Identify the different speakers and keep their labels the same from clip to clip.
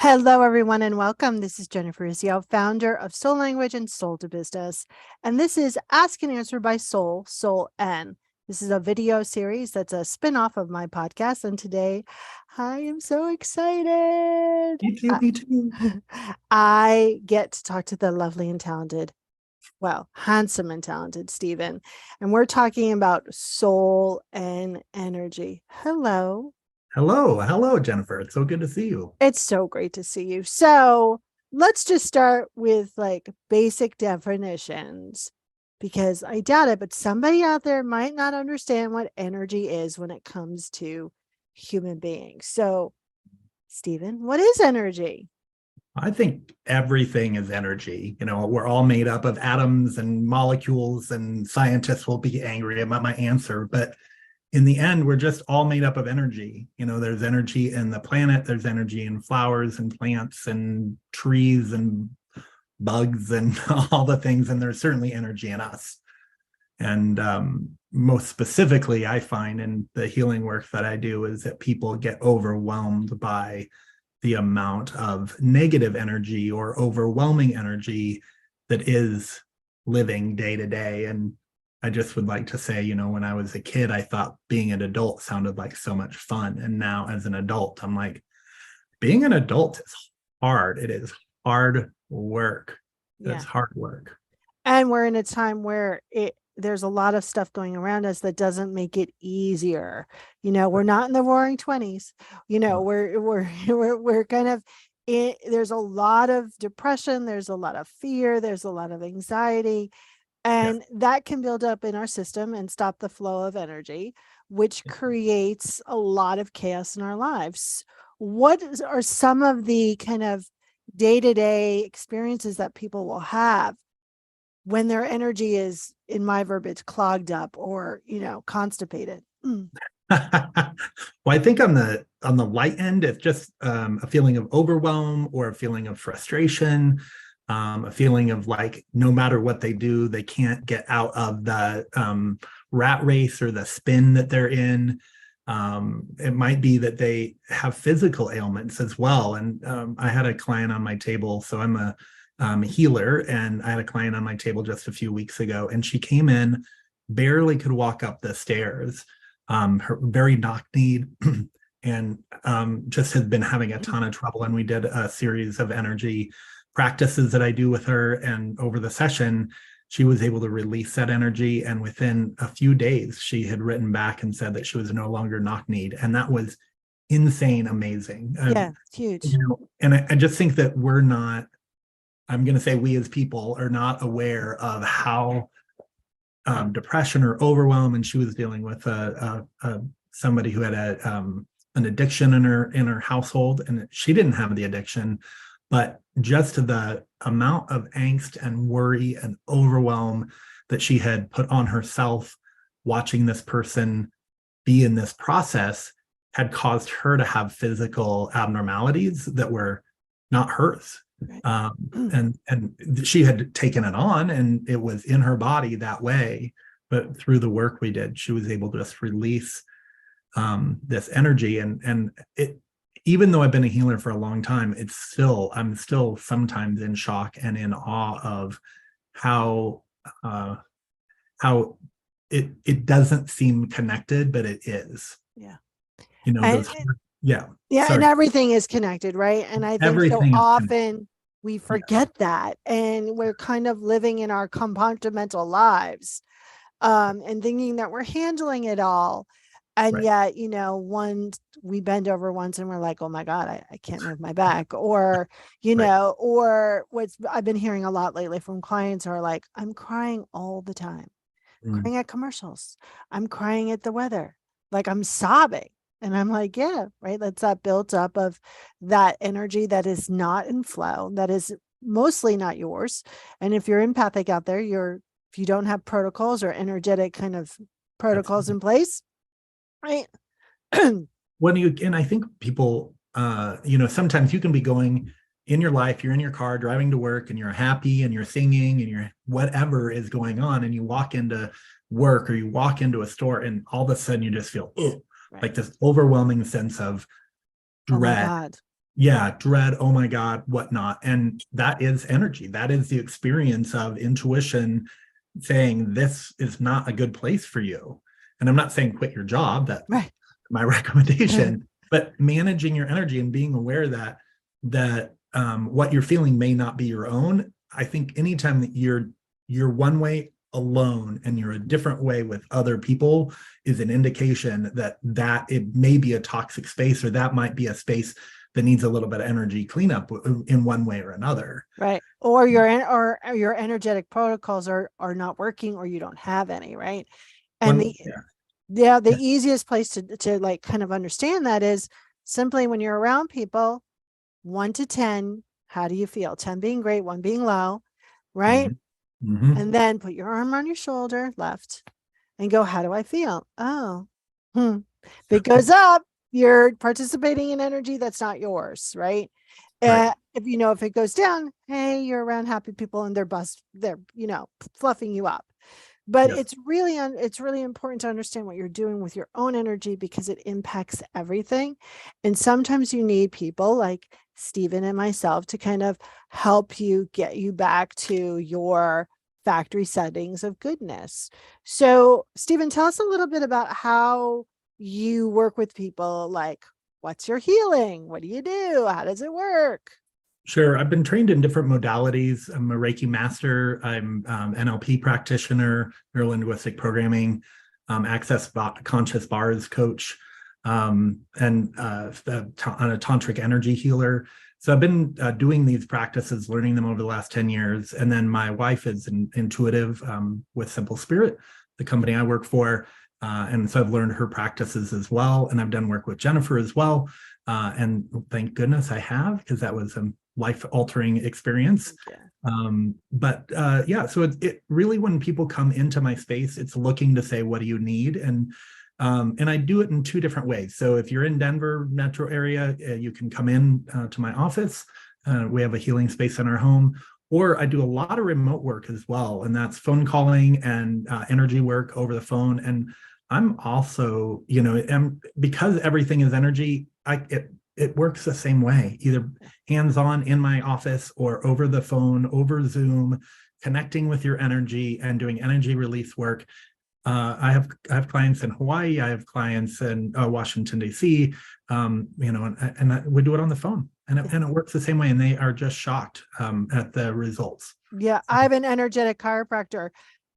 Speaker 1: Hello, everyone, and welcome. This is Jennifer Izio, founder of Soul Language and Soul to Business. And this is Ask and Answer by Soul, Soul N. This is a video series that's a spinoff of my podcast. And today I am so excited.
Speaker 2: Me too.
Speaker 1: I get to talk to the lovely and talented, handsome and talented Stephen. And we're talking about soul and energy. Hello.
Speaker 2: Hello, Jennifer. It's so good to see you.
Speaker 1: It's so great to see you. So let's just start with like basic definitions because I doubt it, but somebody out there might not understand what energy is when it comes to human beings. So, Stephen, what is energy?
Speaker 2: I think everything is energy. We're all made up of atoms and molecules, and scientists will be angry about my answer, but in the end, we're just all made up of energy. There's energy in the planet, there's energy in flowers and plants and trees and bugs and all the things, and there's certainly energy in us. And most specifically, I find in the healing work that I do is that people get overwhelmed by the amount of negative energy or overwhelming energy that is living day to day. And I just would like to say, when I was a kid, I thought being an adult sounded like so much fun. And now as an adult, I'm like, being an adult is hard. It is hard work. It's hard work.
Speaker 1: And we're in a time where there's a lot of stuff going around us that doesn't make it easier. We're not in the roaring 20s. We're kind of there's a lot of depression, there's a lot of fear, there's a lot of anxiety. And that can build up in our system and stop the flow of energy, which creates a lot of chaos in our lives. What are some of the kind of day-to-day experiences that people will have when their energy is, in my verbiage, clogged up or, constipated?
Speaker 2: Well, I think on the light end, it's just a feeling of overwhelm or a feeling of frustration. A feeling of like, no matter what they do, they can't get out of the rat race or the spin that they're in. It might be that they have physical ailments as well. And I had a client on my table. So I'm a healer, and I had a client on my table just a few weeks ago, and she came in, barely could walk up the stairs, her very knock-kneed, and just has been having a ton of trouble. And we did a series of energy practices that I do with her, and over the session she was able to release that energy, and within a few days she had written back and said that she was no longer knock-kneed, and that was insane, amazing.
Speaker 1: Yeah, huge.
Speaker 2: And I just think that we're not, I'm going to say we as people are not aware of how depression or overwhelm, and she was dealing with somebody who had an addiction in her household, and she didn't have the addiction, but just the amount of angst and worry and overwhelm that she had put on herself watching this person be in this process had caused her to have physical abnormalities that were not hers. And she had taken it on, and it was in her body that way. But through the work we did, she was able to just release this energy, and it, even though I've been a healer for a long time, I'm still sometimes in shock and in awe of how it doesn't seem connected, but it is.
Speaker 1: Yeah.
Speaker 2: And
Speaker 1: everything is connected, right? And I think
Speaker 2: everything
Speaker 1: so often we forget that, and we're kind of living in our compartmental lives, and thinking that we're handling it all. And yet, we bend over once and we're like, oh my God, I can't move my back. Or, or what's I've been hearing a lot lately from clients are like, I'm crying all the time. I'm crying at commercials. I'm crying at the weather. Like I'm sobbing. And I'm like, yeah, right. That's that built up of that energy that is not in flow, that is mostly not yours. And if you're empathic out there, if you don't have protocols or energetic kind of protocols in place, right?
Speaker 2: And I think people, sometimes you can be going in your life, you're in your car driving to work, and you're happy and you're singing and you're whatever is going on, and you walk into work or you walk into a store, and all of a sudden you just feel like this overwhelming sense of dread Yeah, dread, oh my God, whatnot. And that is energy. That is the experience of intuition saying this is not a good place for you. And I'm not saying quit your job, that's
Speaker 1: Right.
Speaker 2: my recommendation, but managing your energy and being aware that what you're feeling may not be your own. I think anytime that you're one way alone and you're a different way with other people is an indication that it may be a toxic space, or that might be a space that needs a little bit of energy cleanup in one way or another.
Speaker 1: Right. Or your energetic protocols are not working, or you don't have any, right? And
Speaker 2: One, yeah,
Speaker 1: the
Speaker 2: yeah.
Speaker 1: easiest place to like kind of understand that is simply when you're around people, 1 to 10, how do you feel? 10 being great, 1 being low, right?
Speaker 2: Mm-hmm.
Speaker 1: And then put your arm on your shoulder, left, and go, how do I feel? Oh, if it goes up, you're participating in energy that's not yours, right?
Speaker 2: Right.
Speaker 1: If it goes down, hey, you're around happy people and they're fluffing you up. But
Speaker 2: Yes.
Speaker 1: it's really important to understand what you're doing with your own energy, because it impacts everything. And sometimes you need people like Stephen and myself to kind of help you get you back to your factory settings of goodness. So, Stephen, tell us a little bit about how you work with people. Like, what's your healing? What do you do? How does it work?
Speaker 2: Sure. I've been trained in different modalities. I'm a Reiki master. I'm NLP practitioner, neurolinguistic programming, conscious bars coach, and on a tantric energy healer. So I've been doing these practices, learning them over the last 10 years. And then my wife is an intuitive with Simple Spirit, the company I work for. And so I've learned her practices as well. And I've done work with Jennifer as well. And thank goodness I have, because that was a life-altering experience. Yeah. So it really, when people come into my space, it's looking to say, what do you need? And I do it in 2 different ways. So if you're in Denver metro area, you can come in to my office. We have a healing space in our home. Or I do a lot of remote work as well, and that's phone calling and energy work over the phone. And I'm also, because everything is energy, it works the same way, either hands-on in my office or over the phone, over Zoom, connecting with your energy and doing energy release work. I have clients in Hawaii. I have clients in Washington D.C. And we do it on the phone, and it works the same way. And they are just shocked at the results.
Speaker 1: Yeah, I have an energetic chiropractor,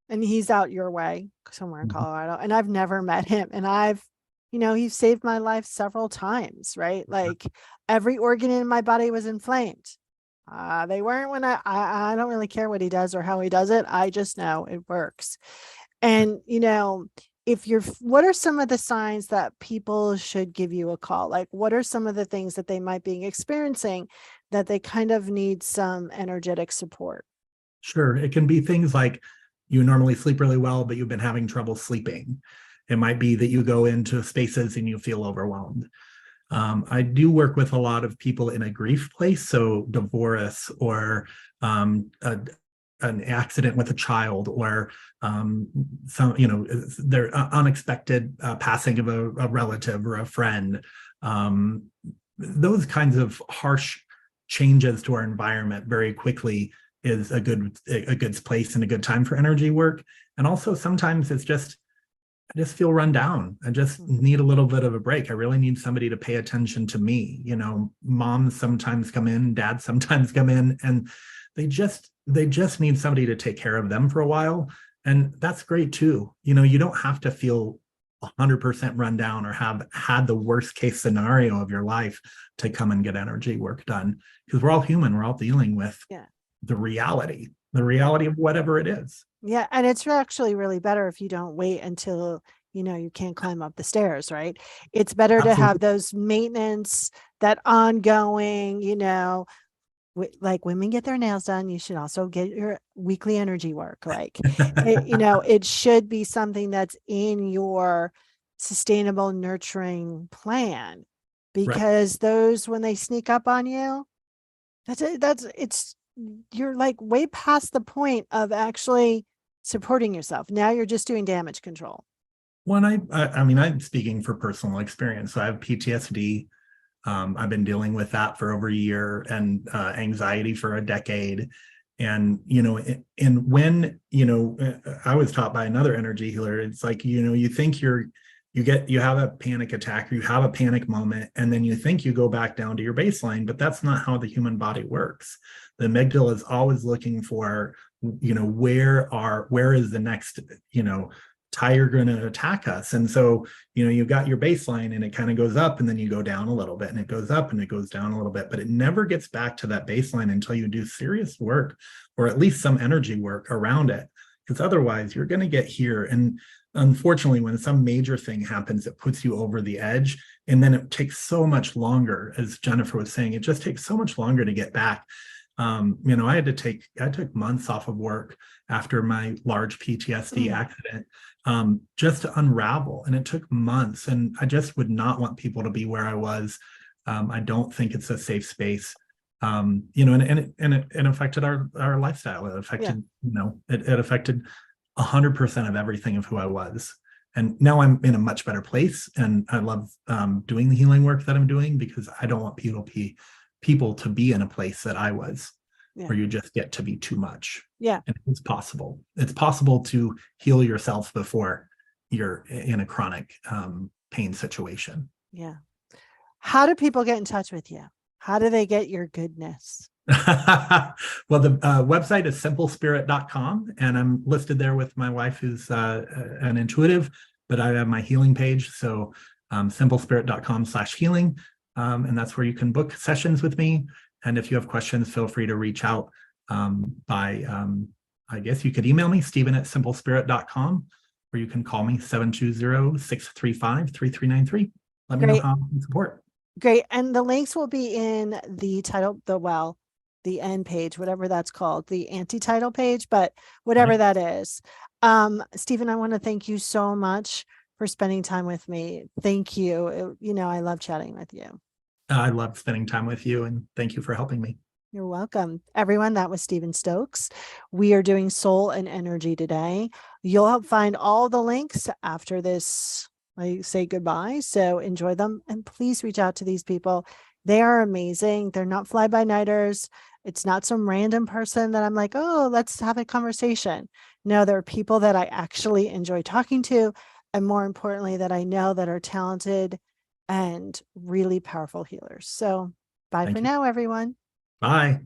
Speaker 1: and he's out your way somewhere in
Speaker 2: Mhm.
Speaker 1: Colorado, and I've never met him. And he's saved my life several times, right? Like every organ in my body was inflamed. They weren't when I don't really care what he does or how he does it. I just know it works. And, what are some of the signs that people should give you a call? Like, what are some of the things that they might be experiencing that they kind of need some energetic support?
Speaker 2: Sure. It can be things like you normally sleep really well, but you've been having trouble sleeping. It might be that you go into spaces and you feel overwhelmed. I do work with a lot of people in a grief place, so divorce or an accident with a child, or their unexpected passing of a relative or a friend. Those kinds of harsh changes to our environment very quickly is a good place and a good time for energy work. And also sometimes it's just, I just feel run down. I just need a little bit of a break. I really need somebody to pay attention to me. Moms sometimes come in, dads sometimes come in, and they just need somebody to take care of them for a while. And that's great too. You don't have to feel 100% run down or have had the worst case scenario of your life to come and get energy work done, because we're all human. We're all dealing with the reality of whatever it is.
Speaker 1: Yeah. And it's actually really better if you don't wait until, you can't climb up the stairs, right? It's better to have
Speaker 2: Absolutely.
Speaker 1: those maintenance, that ongoing, like women get their nails done, you should also get your weekly energy work. Like, it should be something that's in your sustainable nurturing plan,
Speaker 2: Right.
Speaker 1: because those, when they sneak up on you, you're like way past the point of actually supporting yourself. Now you're just doing damage control.
Speaker 2: When I mean, I'm speaking for personal experience. So I have PTSD. I've been dealing with that for over a year, and anxiety for a decade. And, and when, I was taught by another energy healer, it's like, you think you have a panic attack, or you have a panic moment, and then you think you go back down to your baseline, but that's not how the human body works. The amygdala is always looking for, where is the next, tiger going to attack us? And so, you've got your baseline, and it kind of goes up, and then you go down a little bit, and it goes up and it goes down a little bit, but it never gets back to that baseline until you do serious work, or at least some energy work around it. Because otherwise you're going to get here. And unfortunately, when some major thing happens, it puts you over the edge. And then it takes so much longer, as Jennifer was saying, it just takes so much longer to get back. I took months off of work after my large PTSD accident, just to unravel. And it took months. And I just would not want people to be where I was. I don't think it's a safe space. And it affected our lifestyle. It affected, it affected 100% of everything of who I was. And now I'm in a much better place. And I love doing the healing work that I'm doing, because I don't want people to be in a place that I was, where you just get to be too much.
Speaker 1: Yeah.
Speaker 2: And it's possible. It's possible to heal yourself before you're in a chronic pain situation.
Speaker 1: Yeah. How do people get in touch with you? How do they get your goodness?
Speaker 2: Well, the website is simplespirit.com, and I'm listed there with my wife, who's an intuitive, but I have my healing page. So simplespirit.com/healing. And that's where you can book sessions with me. And if you have questions, feel free to reach out I guess you could email me, Stephen@simplespirit.com, or you can call me 720-635-3393. Let me know how I can support.
Speaker 1: Great. And the links will be in the title, the end page, whatever that's called, the anti-title page, but whatever that is. Stephen, I want to thank you so much for spending time with me. Thank you. I love chatting with you.
Speaker 2: I love spending time with you, and thank you for helping me.
Speaker 1: You're welcome. Everyone, that was Stephen Stokes. We are doing soul and energy today. You'll find all the links after this. I say goodbye. So enjoy them, and please reach out to these people. They are amazing. They're not fly-by-nighters. It's not some random person that I'm like, oh, let's have a conversation. No, there are people that I actually enjoy talking to, and more importantly, that I know that are talented and really powerful healers. So bye for now, everyone.
Speaker 2: Bye.